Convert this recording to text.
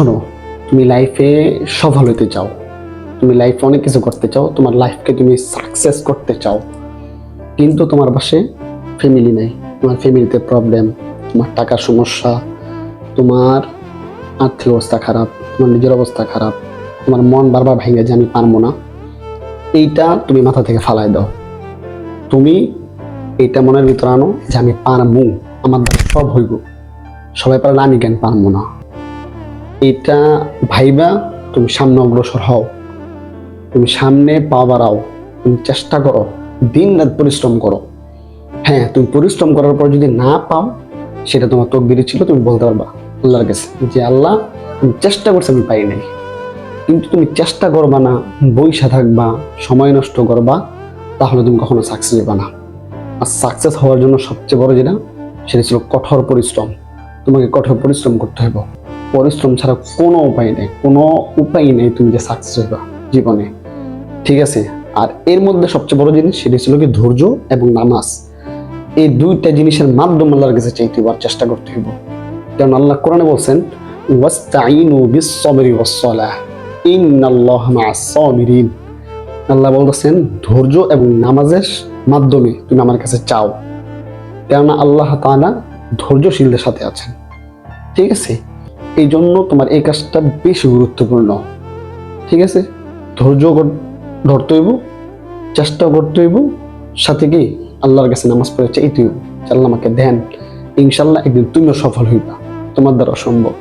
শোনো, তুমি লাইফে সফল হতে চাও, তুমি লাইফে অনেক কিছু করতে চাও, তোমার লাইফকে তুমি সাকসেস করতে চাও, কিন্তু তোমার পাশে ফ্যামিলি নেই, তোমার ফ্যামিলিতে প্রবলেম, তোমার টাকার সমস্যা, তোমার আর্থিক অবস্থা খারাপ, তোমার নিজের অবস্থা খারাপ, তোমার মন বারবার ভেঙে যে আমি পারবো না, এইটা তুমি মাথা থেকে ফালাই দাও। তুমি এইটা মনের ভিতরে আনো যে আমি পারবো, আমার দ্বারা সব হইব, সবাই পারলে আমি কেন পারবো না। এটা ভাইবা তুমি সামনে অগ্রসর হও, তুমি সামনে পা বাড়াও, তুমি চেষ্টা করো, দিন রাত পরিশ্রম করো। হ্যাঁ, তুমি পরিশ্রম করার পর যদি না পাও, সেটা তোমার তকদিরে ছিল, তুমি বলতে পারবা আল্লাহর কাছে যে আল্লাহ আমি চেষ্টা করছি, আমি পাই নাই। কিন্তু তুমি চেষ্টা করবা না, বইসা থাকবা, সময় নষ্ট করবা, তাহলে তুমি কখনো সাকসেস হবে না। আর সাকসেস হওয়ার জন্য সবচেয়ে বড় যেটা, সেটা ছিল কঠোর পরিশ্রম। তোমাকে কঠোর পরিশ্রম করতে হবে, পরিশ্রম ছাড়া কোনো উপায় নেই, কোনো উপায় নেই তুমি যে সাকসেস হইবা জীবনে, ঠিক আছে? আর এর মধ্যে সবচেয়ে বড় জিনিস সেটা ছিল কি ধৈর্য এবং নামাজ। এই দুইটা জিনিসের মাধ্যমে আল্লাহর কাছে চাইতে হইব, চেষ্টা করতে হইব। কারণ আল্লাহ কোরআনে বলছেন ওয়াস্তাইনু বিস-সাবরি ওয়াস-সালাহ ইন্নাল্লাহা মা'আস-সাবিরিন। আল্লাহ বলতেছেন ধৈর্য এবং নামাজের মাধ্যমে তুমি আমার কাছে চাও, কেননা আল্লাহ তাআলা ধৈর্যশীলদের সাথে আছেন, ঠিক আছে? এই জন্য তোমার এই কাজটা বেশি গুরুত্বপূর্ণ, ঠিক আছে? ধৈর্য ধরতে হইব, চেষ্টা করতে হইব, সাথে কি আল্লাহর কাছে নামাজ পড়ে চাইতে হইব, আল্লাহ আমাকে দেন, ইনশাল্লাহ একদিন তুমিও সফল হইবা, তোমার দ্বারা সম্ভব।